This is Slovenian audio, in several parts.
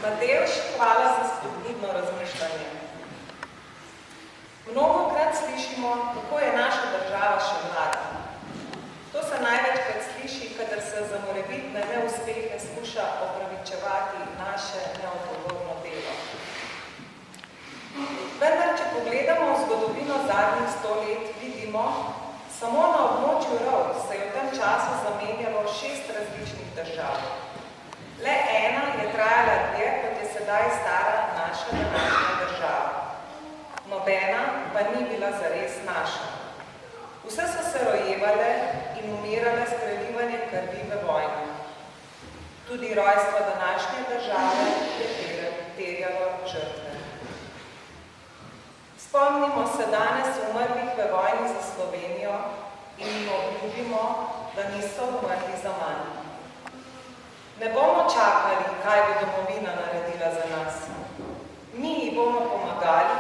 Matevž, hvala za spodbudno razmišljanje. Mnogokrat slišimo, kako je naša država še mlada. To se največkrat sliši, kadar se za morebitne neuspehe skuša opravičevati naše neodgovorno delo. Vendar, če pogledamo v zgodovino zadnjih 100 let, vidimo, samo na območju ROV se je v tem času zamenjalo 6 različnih držav. Le ena je trajala dlje, kot je sedaj stara naša današnja država. Nobena pa ni bila zares naša. Vse so se rojevale in umirale s prelivanjem krvi v vojni. Tudi rojstvo današnje države je terjalo žrtve. Spomnimo se danes umrlih v vojni za Slovenijo in jim obljubimo, da niso umrli za manj. Ne bomo čakali, kaj bo domovina naredila za nas. Mi ji bomo pomagali,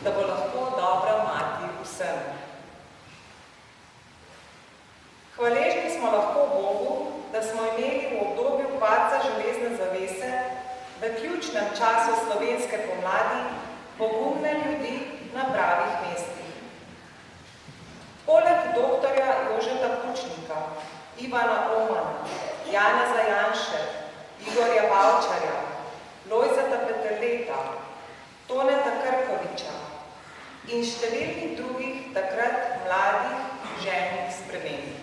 da bo lahko dobra mati vsem. Hvaležni smo lahko Bogu, da smo imeli v obdobju padca železne zavese v ključnem času slovenske pomladi pogumne ljudi na pravih mestih. Poleg doktorja Jožeta Pučnika, Ivana Omana, Janeza Janše, Igorja Bavčarja, Lojzeta Peterleta, Toneta Krkoviča in številnih drugih takrat mladih željnih sprememb.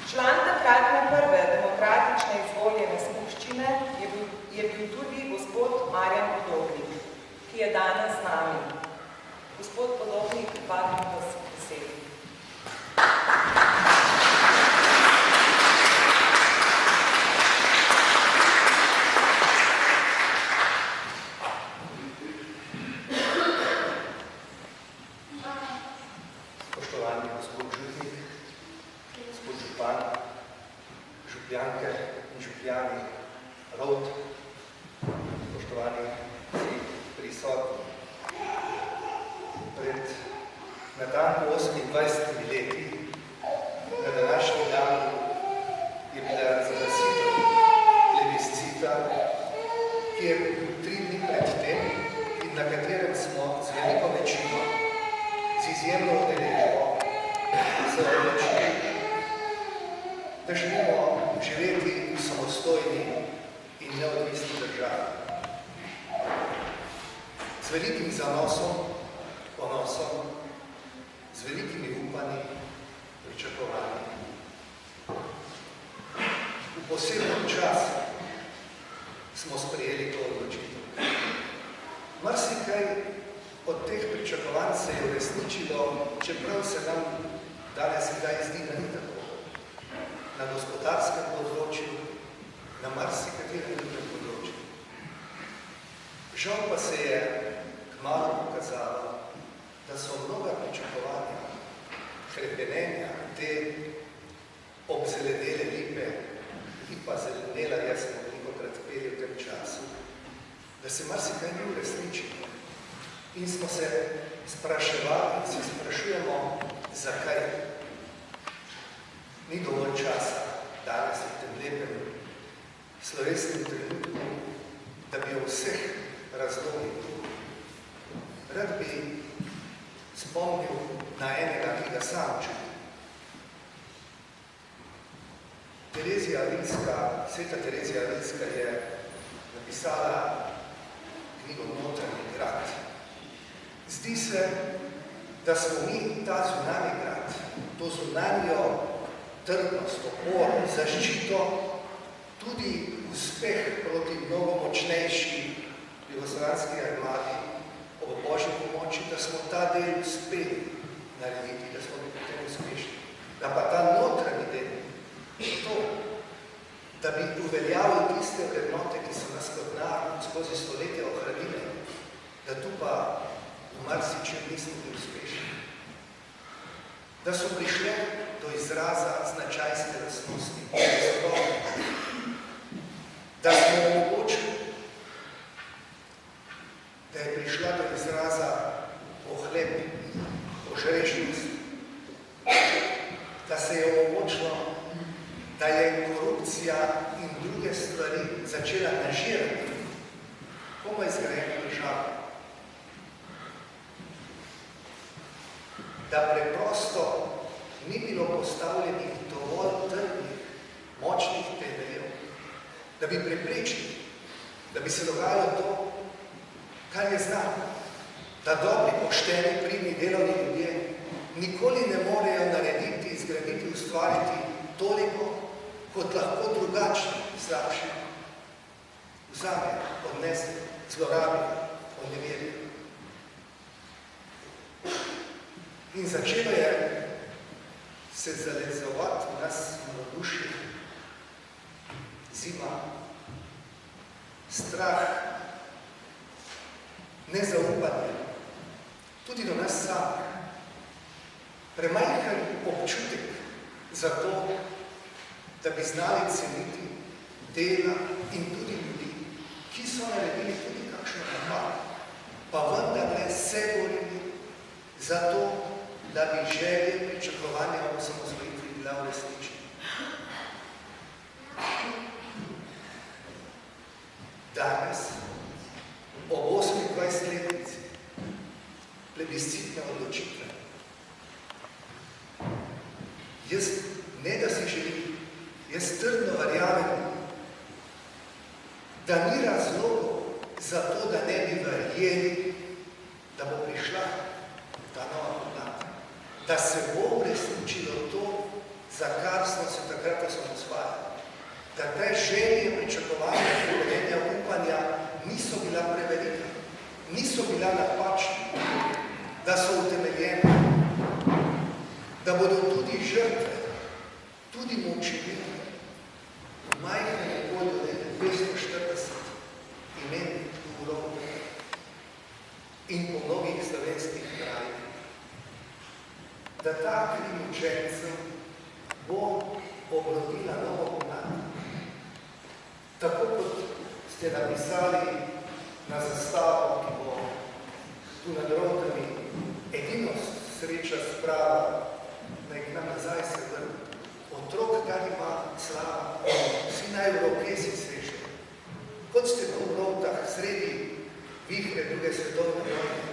Član takratne prve demokratične izvoljene skupščine je bil tudi gospod Marjan Podobnik, ki je danes z nami. Gospod Podobnik, vabim vas k besedi. Spoštovani gospod župnik, gospod župan, župljanke in župljani ROV, spoštovani vsi prisotni. Pred natanko 28 leti, na današnji dan, je bila razglasitev plebiscita, ki je 3 dni pred tem in na katerem smo z veliko večino, z izjemno udeležbo, se odločili, da želimo živeti v samostojni in neodvisni državi. Z velikim zanosom, ponosom, z velikimi upanji, pričakovanji. V posebnem času smo sprejeli to odločitev. Marsikaj od teh pričakovanj se je uresničilo, čeprav se nam danes kdaj zdi, da ni tako. Na gospodarskem področju, na marsikaterem drugem področju. Žal pa se je kmalu pokazalo, da so mnoga pričakovanja, hrepenenja, te obzelenele lipe, lipa zelenela, jaz smo velikokrat peli v tem času, da se marsikaj ni uresničilo. In smo se spraševali in se sprašujemo, zakaj. Ni dovolj časa danes v tem lepem slovesnem trenutku, da bi o vseh razlogih. Rad bi spomnil na enega, ki ga sam čutim. Sveta Terezija Avinska je napisala knjigo Notranji grad. Zdi se, da smo mi ta zunanji grad, to zunanjo trdnost, opor, zaščito, tudi uspeh proti mnogo močnejši jugoslovanski armadi ob Božji pomoči, da smo ta del uspeli narediti, da smo bili potem uspešni. Da pa ta notranji del, to, da bi uveljavili tiste vrednote, ki so nas kot narod skozi stoletja ohranile, da tu pa v marsičem nismo bili uspešni. Da so prišle do izraza značajske lastnosti, da smo omogočili, da je prišla do izraza pohleb, požrešnost, da se je omogočilo da je korupcija in druge stvari začela nažirati komaj zgrajeno državo. Da preprosto ni bilo postavljenih dovolj trdnih, močnih temeljev, da bi preprečili, da bi se dogajalo to, kar je znano, da dobri, pošteni, pridni, delovni ljudje nikoli ne morejo narediti, izgraditi, ustvariti toliko, kot lahko drugačni, slabši, vzamejo, odnesejo, zlorabijo, odneverijo. In začelo je se zalezovati v nas malodušje, zima, strah, nezaupanje, tudi do nas samih, premajhen občutek za to, da bi znali ceniti dela in tudi ljudi, ki so naredili tudi kakšno napako, pa vendarle se borili za to, da bi želje pričakovanja o osamosvojitvi bila uresničena. Danes, ob 28-letnici plebiscitne odločitve, jaz ne da si želim, jaz trdno verjamem, da ni razlogov za to, da ne bi verjeli, da bo prišla ta nova podlaka, da se bo uresničilo to, za kar smo se takrat osamosvajali, da te želje, pričakovanja, življenja, upanja niso bila prevelika, niso bila napačna, da so utemeljene, da bodo tudi žrtve, tudi mučenine, v majhnem okolju 240 imen v Evropi in po mnogih slovenskih krajih, da ta kri učencev bo obrodila novo pomlad. Tako kot ste napisali na zastavo, ki bo tu nad Rotami, edino sreča sprava, naj k nam nazaj se vrne. Otrok, kar ima slava, vsi naj v roke si srečajo. Kot ste tu v Rotah sredi vihre druge svetovne vojne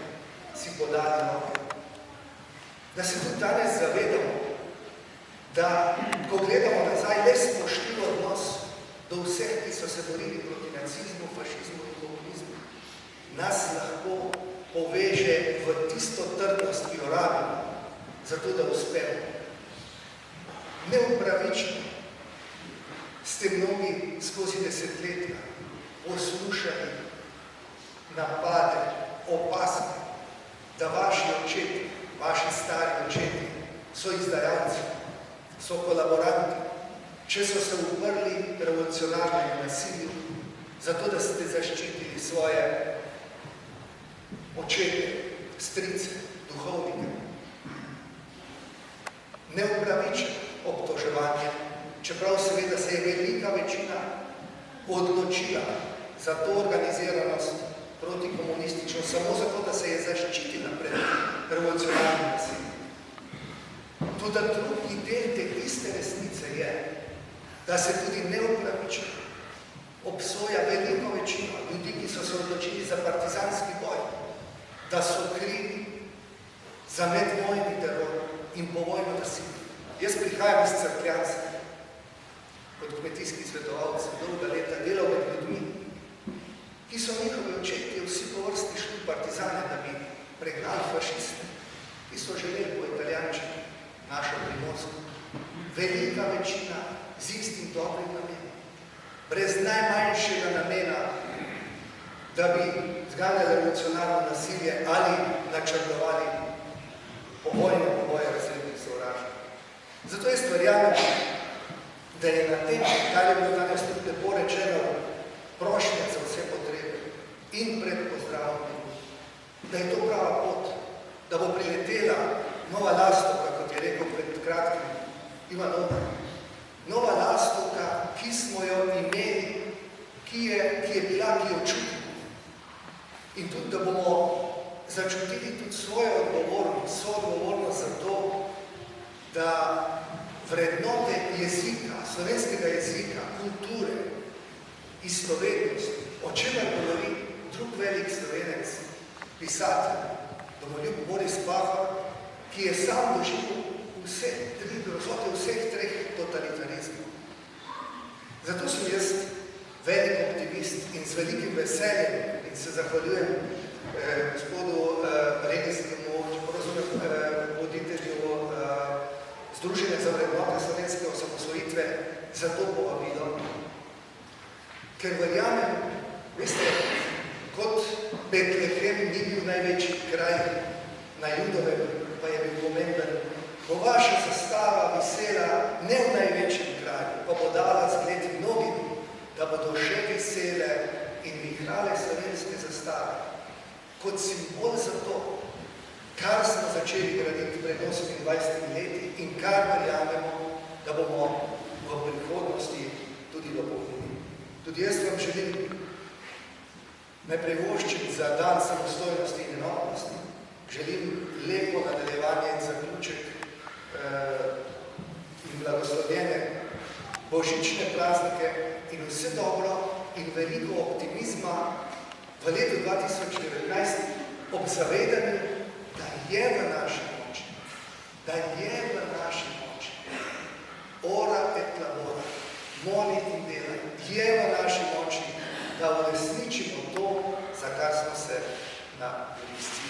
si podali roke. Da se tudi danes zavedamo, da ko gledamo nazaj, le spoštljiv odnos do vseh, ki so se borili proti nacizmu, fašizmu in komunizmu, nas lahko poveže v tisto trdnost, ki jo rabimo, zato da uspemo. Neupravično ste mnogi skozi desetletja poslušali napade, opaske, da vaši očeti, vaši stari očeti so izdajalci, so kolaboranti, če so se uprli revolucionarnemu nasilju, zato da ste zaščitili svoje očete, strice, duhovnike. Neupravičeno obtoževanje, čeprav seveda se je velika večina odločila za to organiziranost protikomunistično, samo zato, da se je zaščitila pred revolucionarnim nasiljem. Tudi drugi del te iste resnice je, da se tudi neupravičeno obsoja veliko večino ljudi, ki so se odločili za partizanski boj, da so krivi za medvojni teror in povojno nasilje. Jaz prihajam iz Cerkljanska, kot kmetijski svetovalec, dolga leta delal med ljudmi, ki so njihovi očetje vsi po vrsti šli partizane, da bi pregnali fašiste, ki so želeli po Italijančini našo Primorsko. Velika večina z istim dobrim namenom, brez najmanjšega namena, da bi zganjali revolucionarno nasilje ali načrtovali povojne poboje razrednih sovražnikov. Zato jaz verjamem, da je na tem, kar je bilo danes tudi lepo rečeno, prošnja za vse potrebe in predpozdravljanje, da je to prava pot, da bo priletela nova lastovka, kot je rekel pred kratkim Ivan Obar. Nova lastovka, ki smo jo imeli, ki je bila, ki jo čutimo. In tudi, da bomo začutili tudi svojo odgovornost za to, da vrednote jezika, slovenskega jezika, kulture, istovetnosti, o čemer govori drug velik Slovenec, pisatelj, domoljub Boris Pahor, ki je sam doživel vse tri grozote vseh treh totalitarizmov. Zato sem jaz velik optimist in z velikim veseljem in se zahvaljujem gospodu regijskemu voditelju Združenja za vrednote slovenske osamosvojitve za to povabilo. Ker verjamem, veste, kot Betlehem ni bil največji kraj na Judovem, pa je bil pomemben, bo vaša zastava visela ne v največjem kraju, pa bo dala zgled mnogim, da bodo še vesele in vihrale slovenske zastave kot simbol za to, kar smo začeli graditi pred 28 leti in kar verjamemo, da bomo v prihodnosti tudi dopolnili. Tudi jaz vam želim ne privoščiti za dan samostojnosti in enotnosti. Želim lepo nadaljevanje in zaključek in blagoslovljene božične praznike in vse dobro in veliko optimizma v letu 2019 ob zavedanju, da je v naši moči, ora et labora, moli in delaj, je v naši moči, da uresničimo to, za kar smo se na listi.